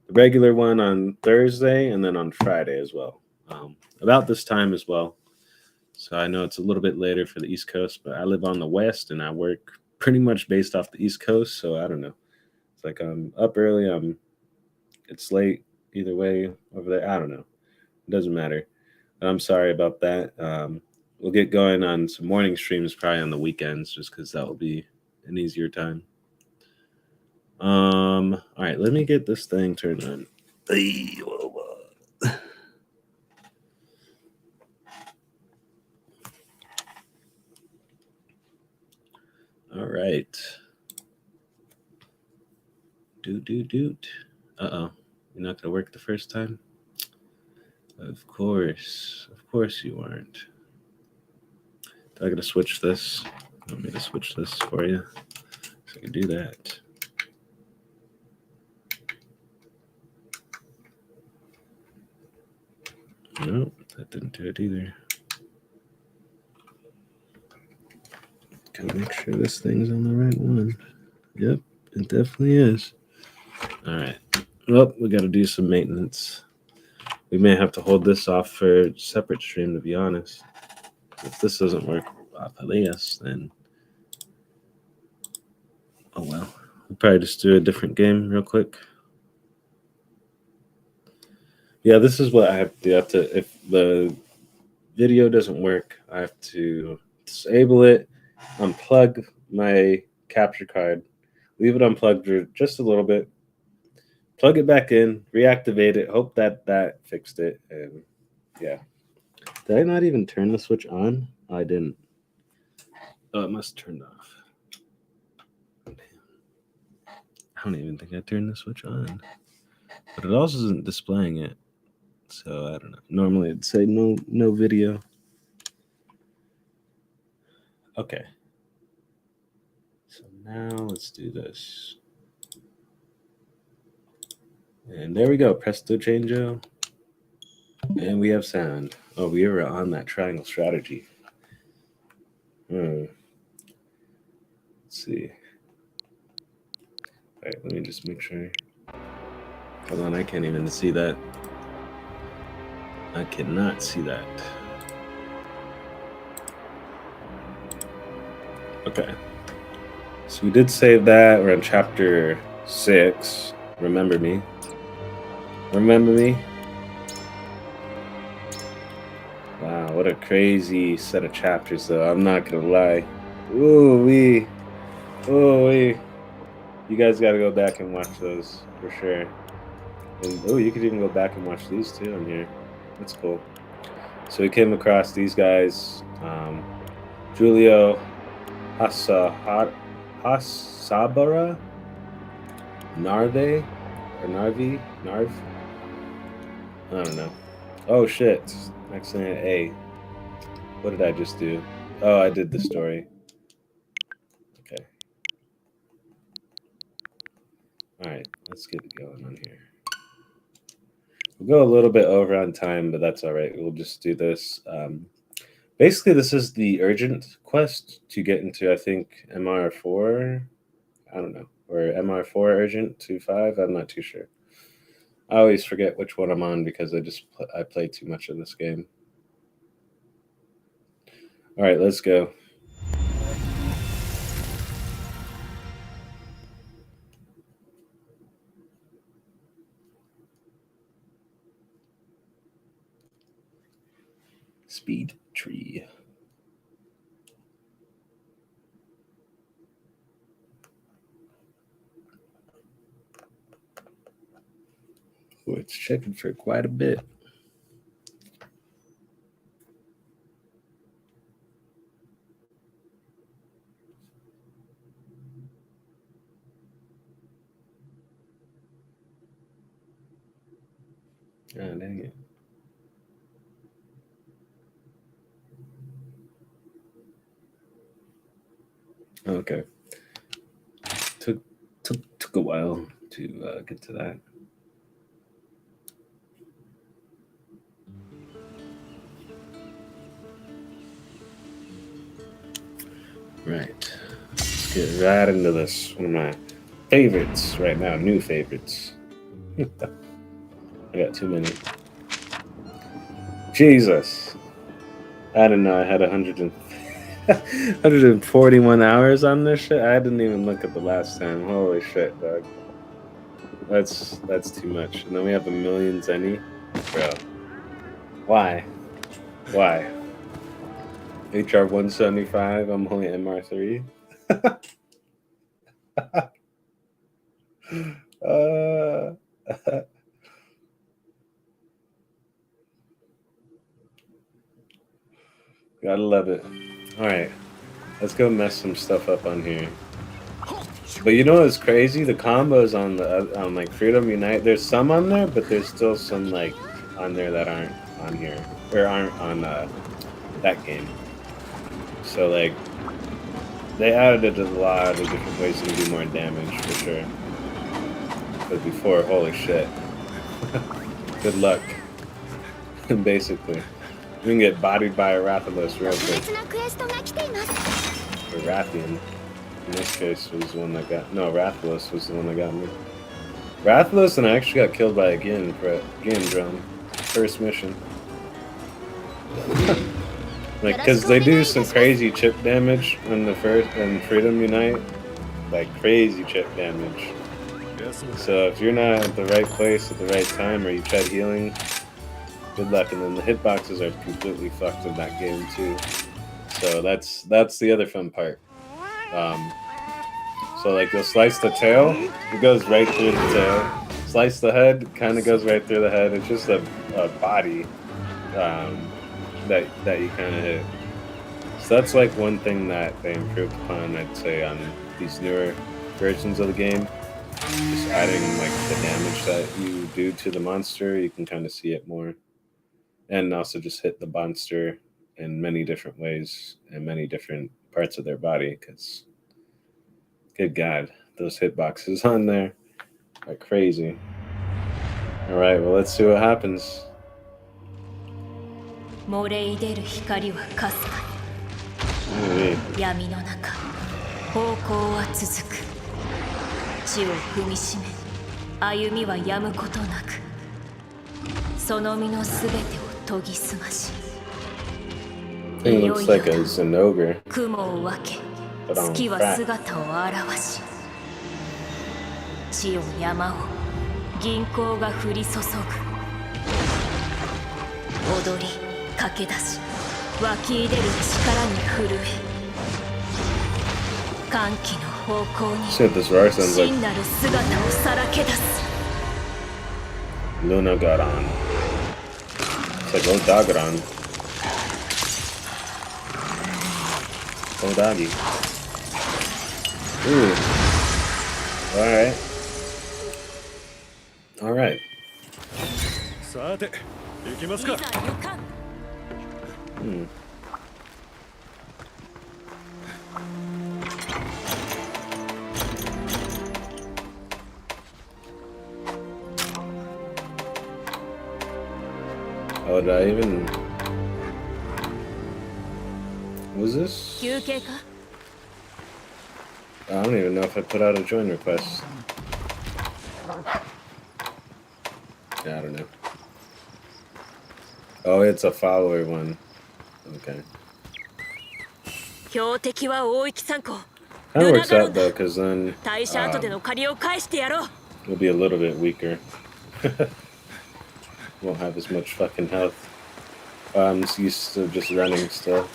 the regular one on Thursday and then on Friday as well. About this time as well. So I know it's a little bit later for the East Coast, but I live on the West and I work pretty much based off the East Coast. So I don't know. It's like I'm up early. It's late either way over there. I don't know. It doesn't matter. But I'm sorry about that. We'll get going on some morning streams probably on the weekends just because that will be an easier time. All right, let me get this thing turned on. All right. Doot. Uh-oh. You're not gonna work the first time? Of course you aren't. I gotta switch this. You want me to switch this for you? So I can do that. Nope, that didn't do it either. Gotta make sure this thing's on the right one. Yep, it definitely is. All right. Well, we got to do some maintenance. We may have to hold this off for a separate stream, to be honest. If this doesn't work playzzz, then oh well. We'll probably just do a different game real quick. Yeah, this is what I have to do. If the video doesn't work, I have to disable it, unplug my capture card, leave it unplugged for just a little bit, plug it back in, reactivate it, hope that fixed it, and yeah. Did I not even turn the switch on? I didn't. Oh, it must have turned off. Damn. I don't even think I turned the switch on. But it also isn't displaying it. So I don't know. Normally it'd say no video. Okay. So now let's do this. And there we go. Presto changeo. And we have sound. Oh, we were on that triangle strategy. Let's see. All right, let me just make sure. Hold on, I can't even see that. I cannot see that. Okay. So we did save that. We're on chapter 6. Remember me. Remember me? Wow, what a crazy set of chapters, though. I'm not gonna lie. Ooh-wee. Ooh-wee. You guys gotta go back and watch those, for sure. And, oh, you could even go back and watch these, too, on here. That's cool. So we came across these guys. Julio Hasabara? Narve? Or Narvi? Narv? I don't know. Oh, shit. Accident A. What did I just do? Oh, I did the story. Okay. All right, let's get it going on here. We'll go a little bit over on time, but that's all right. We'll just do this. Basically, this is the urgent quest to get into, I think, MR4. I don't know. Or MR4 urgent 2.5. I'm not too sure. I always forget which one I'm on because I play too much of this game. All right, let's go. Speed tree. Oh, it's checking for quite a bit. Ah, dang it. Okay. Took a while to get to that. Right. Let's get right into this. One of my favorites right now, new favorites. I got too many. Jesus. I didn't know I had 141 hours on this shit. I didn't even look at the last time. Holy shit, dog. That's too much. And then we have a million zenny. Bro. Why? Why? HR 175, I'm only MR3. Gotta love it. Alright, let's go mess some stuff up on here. But you know what's crazy? The combos on the like Freedom Unite, there's some on there, but there's still some like on there that aren't on here or aren't on that game. So like they added it a lot of different ways to do more damage for sure. But before, holy shit. Good luck. Basically. We can get bodied by a Rathalos real quick. Or Radeon. In this case was the one that got... No, Rathalos was the one that got me. Rathalos and I actually got killed by a Gin drone. First mission. Like, because they do some crazy chip damage in the first... in Freedom Unite. Like, crazy chip damage. So if you're not at the right place at the right time or you tried healing... Good luck, and then the hitboxes are completely fucked in that game too. So that's the other fun part. So like you'll slice the tail, it goes right through the tail. Slice the head, kind of goes right through the head. It's just a body that you kind of hit. So that's like one thing that they improved upon, I'd say, on these newer versions of the game. Just adding like the damage that you do to the monster, you can kind of see it more. And also just hit the monster in many different ways and many different parts of their body, because good God, those hitboxes on there are crazy. All right, well, let's see what happens. It looks like a Zenogre, but on crack. Shit, this Rar sounds like Luna Garan. It's like old Dagaran. Oh, doggy. Ooh. Alright. Alright. Oh, did I even... Was this? I don't even know if I put out a join request. Yeah, I don't know. Oh, it's a follower one. Okay. Kind of works out though, because then it'll be a little bit weaker. Won't have as much fucking health. I'm used to just running still.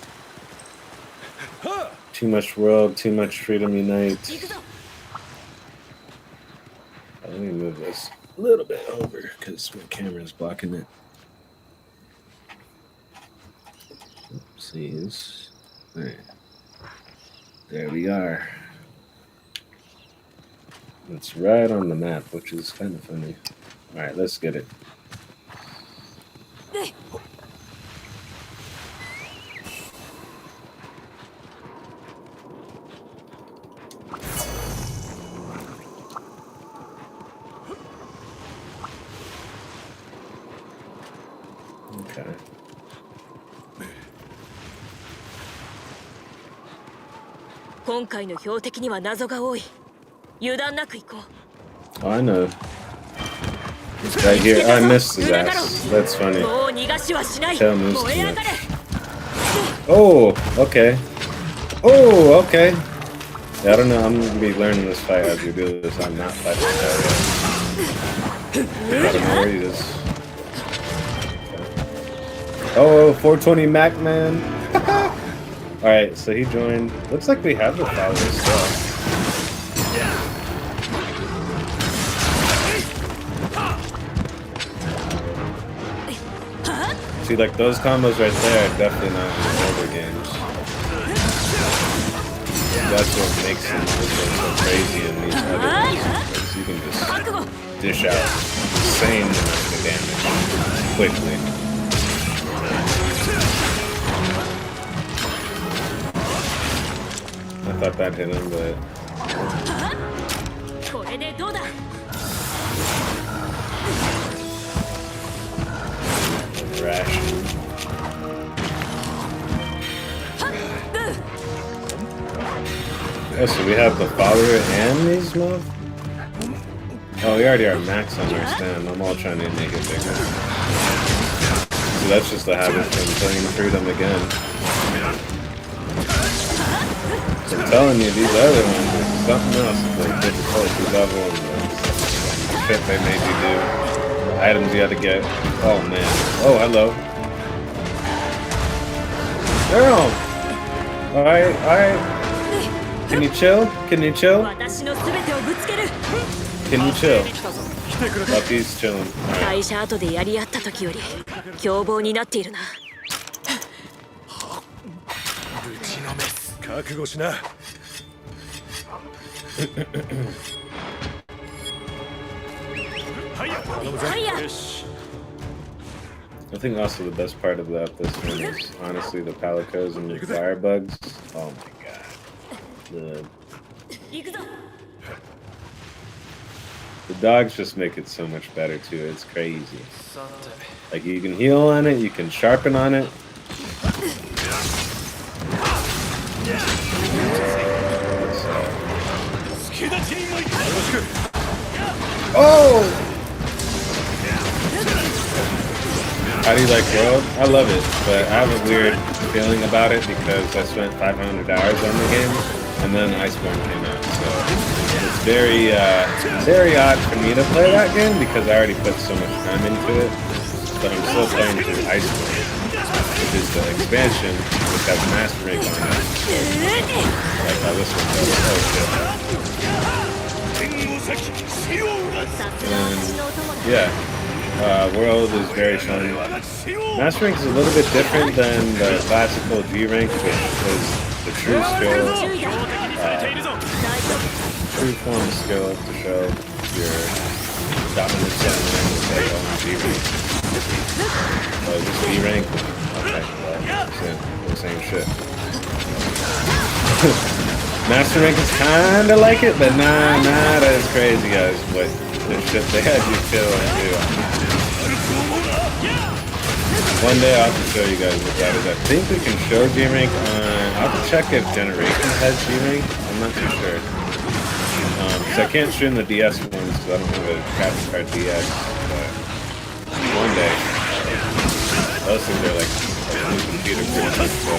Too much world, too much Freedom Unite. Let me move this a little bit over because my camera's blocking it. Oopsies. Alright. There we are. It's right on the map, which is kind of funny. Alright, let's get it. Okay. Oh, I know. Right here. I missed his ass. That's funny. Tail moves too much. Oh, okay. Oh, okay. Yeah, I don't know. I'm gonna be learning this fight as we do this. I'm not fighting that yet. I don't know where he is. Oh, 420 Mac man. Alright, so he joined. Looks like we have the followers still. See, like those combos right there are definitely not in the older games. That's what makes them so crazy in these other games. You can just dish out insane amounts of damage quickly. I thought that hit him, but rash. Oh, so we have the follower and these moves? Oh, we already are max on our stand. I'm all trying to make it bigger. So that's just a habit from playing Freedom again. I'm telling you, these other ones are something else. Like difficulty level and the shit they made you do. The items you had to get. Oh man. Oh, hello. Girl! Alright, alright. Can you chill? Can you chill? Can you chill? Lucky's chilling. I think also the best part about this one is honestly the palicos and the firebugs. Oh my god. The dogs just make it so much better too. It's crazy. Like you can heal on it, you can sharpen on it. Oh! How do you like World? I love it, but I have a weird feeling about it because I spent 500 hours on the game, and then Iceborne came out, so it's very odd for me to play that game because I already put so much time into it, but I'm still playing through Iceborne, which is the expansion, which has Master Rank on it. Like how this one does. Oh shit. And yeah. World is very fun. Master Rank is a little bit different than the classical G rank, which is the true skill, true form of skill to show your dominance and on G rank. Oh, is this G rank? Okay, well, the same shit. Master Rank is kinda like it, but not as crazy guys. But the shit they had you kill and do. One day I'll have to show you guys what that is. I think we can show G-Rank on... I'll have to check if Generations has G-Rank. I'm not too sure. Because I can't stream the DS ones because I don't have a graphics card DS. But one day. Those things are like a new computer pretty cheap, so...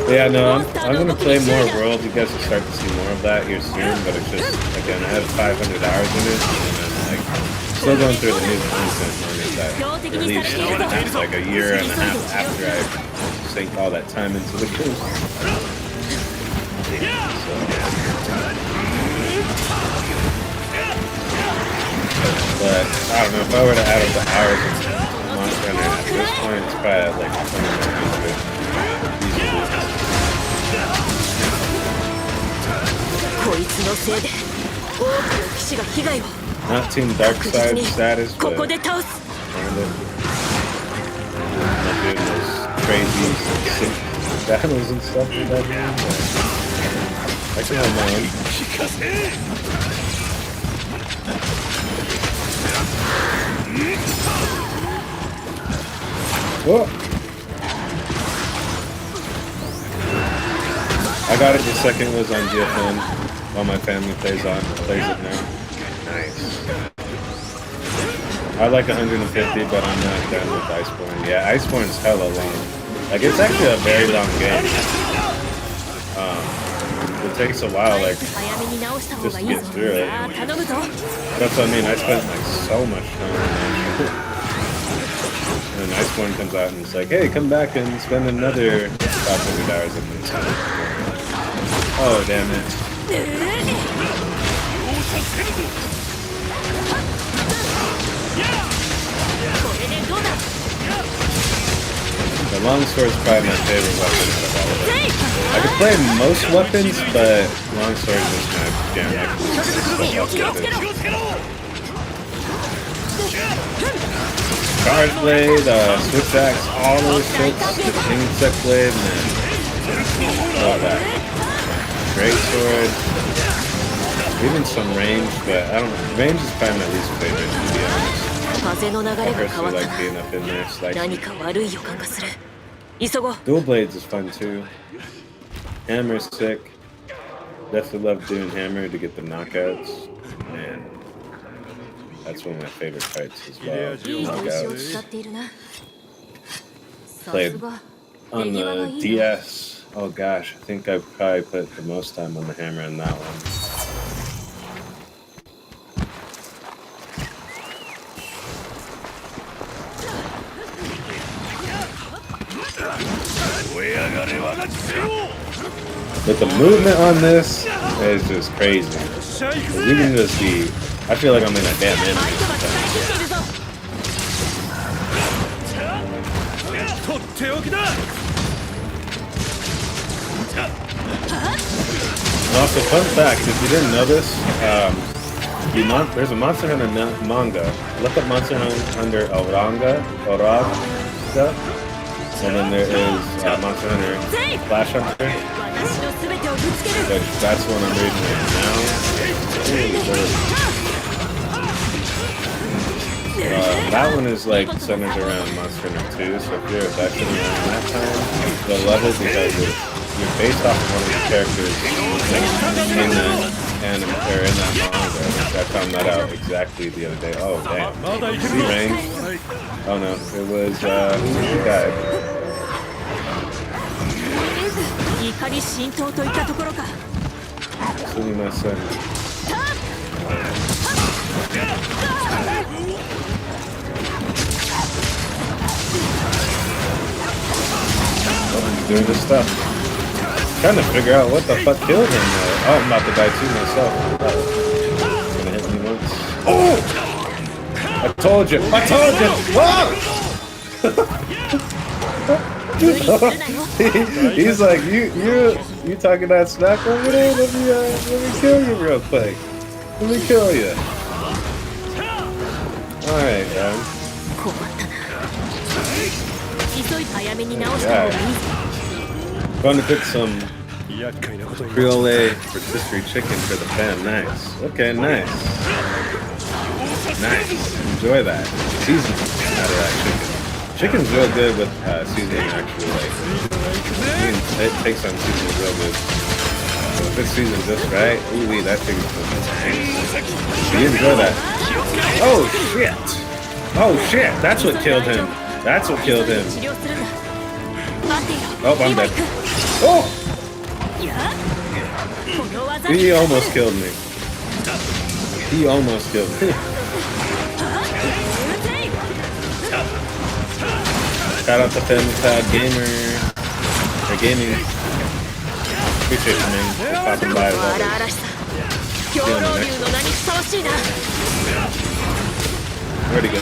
Yeah, no, I'm going to play more World. You guys will start to see more of that here soon, but it's just, again, I have 500 hours in it, and I'm like, still going through the new content on it that released like a year and a half after I sank all that time into the game. So, but, I don't know, if I were to add up the hours of Monster Hunter at this point, it's probably at like 20 Not Team Dark Side status, but kind of. Not doing those crazy sick battles and stuff with that game, but I can have my own. Whoa! I got it the second it was on GFN while my family plays it now. Nice. I like 150, but I'm not done with Iceborne. Yeah, Iceborne's hella long. Like, it's actually a very long game. It takes a while, like, just to get through it. That's what I mean. I spent like so much time. And then Iceborne comes out and it's like, hey, come back and spend another 500 hours of this time. Oh, damn it. The longsword is probably my favorite weapon of all of them. I could play most weapons, but longsword is my jam. Charge blade, switch axe, all those tricks, the insect blade, and then all that. Great sword, even some range, but I don't know. Range is probably my least favorite, to be honest. I personally like being up in there, slicing. Dual blades is fun too. Hammer's sick. Definitely love doing hammer to get the knockouts. Man, that's one of my favorite fights as well. Knockouts. Played on the DS. Oh gosh, I think I probably put the most time on the hammer on that one. But the movement on this is just crazy. You can just be. I feel like I'm in a damn anime. Also, fun fact: if you didn't know this, there's a Monster Hunter manga. Look up Monster Hunter Oraga. And then there is Monster Hunter Flash Hunter. But that's what I'm reading right now. That one is like centered around Monster Hunter 2, so if you're affected around that time, the level, because you're based off of one of the characters in that anime, or in that manga. I found that out exactly the other day. Oh damn. See range? Oh no, it was who's the guy? Sumimasen. Doing this stuff. Trying to figure out what the fuck killed him though. Oh, I'm about to die too myself. It's gonna hit me once. Oh! I told you! I told you! Whoa! He's like, you talking that smack over there? Let me kill you real quick. Let me kill you. Alright, guys. Going to cook some Creole rotisserie chicken for the fam. Nice. Okay, nice. Nice. Enjoy that. Seasoning out of that chicken. Chicken's real good with seasoning, actually. Like, it takes on seasoning real good. So if it's seasoned just right, ooh, that chicken's nice. So you enjoy that. Oh shit! Oh shit! That's what killed him. That's what killed him. Oh, I'm dead. Oh! He almost killed me. He almost killed me. Shout out to FemCloud Gamer. Or Gaming. Appreciate you, man. Just popping by as always. See you on the next one. Where'd he go?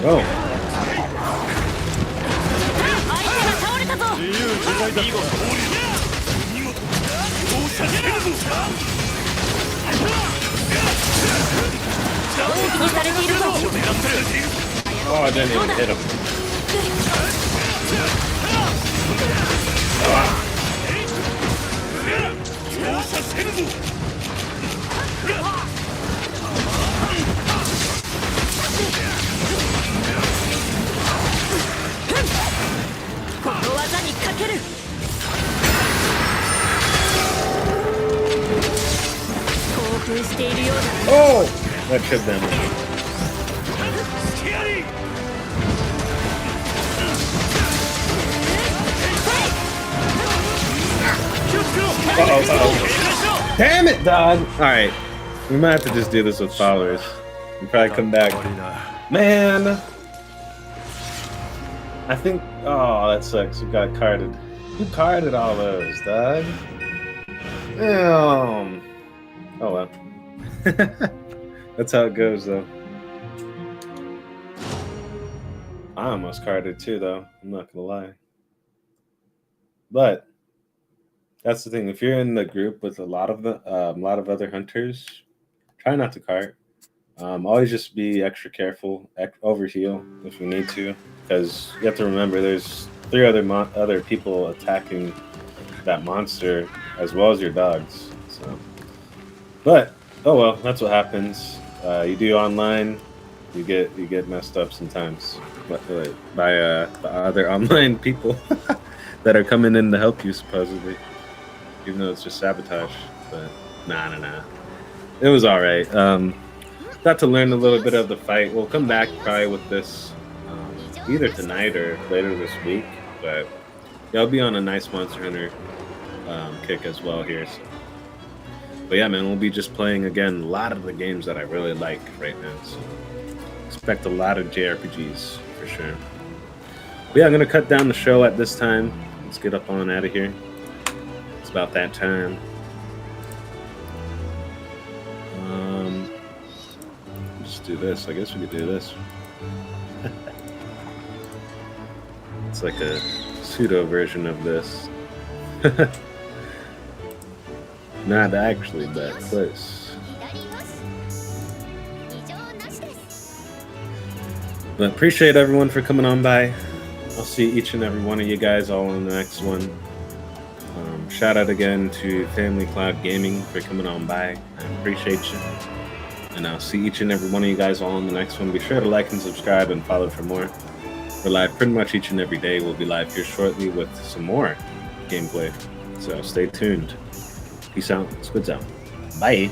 Oh. Oh, I didn't even hit him. Oh! That should damage. Uh-oh. Damn it, dog! Alright. We might have to just do this with followers. And probably come back. Man! I think... Oh, that sucks. You got carded. Who carded all those, dog? Damn. Oh well. That's how it goes, though. I almost carded too, though. I'm not gonna lie. But that's the thing. If you're in the group with a lot of other hunters, try not to cart. Always just be extra careful. Overheal if you need to, because you have to remember there's 3 other people attacking that monster as well as your dogs. So, but oh well, that's what happens. You do online, you get messed up sometimes by the other online people that are coming in to help you supposedly, even though it's just sabotage. But nah. It was all right. Got to learn a little bit of the fight. We'll come back probably with this either tonight or later this week. But yeah, I'll be on a nice Monster Hunter kick as well here. So. But yeah, man, we'll be just playing again a lot of the games that I really like right now. So expect a lot of JRPGs for sure. But yeah, I'm gonna cut down the show at this time. Let's get up on out of here. It's about that time. Just do this. I guess we could do this. It's like a pseudo version of this. Not actually, but close. But appreciate everyone for coming on by. I'll see each and every one of you guys all in the next one. Shout out again to Family Cloud Gaming for coming on by. I appreciate you. And I'll see each and every one of you guys all in the next one. Be sure to like and subscribe and follow for more. We're live pretty much each and every day. We'll be live here shortly with some more gameplay. So stay tuned. Peace out. SQUIDzzz out. Bye.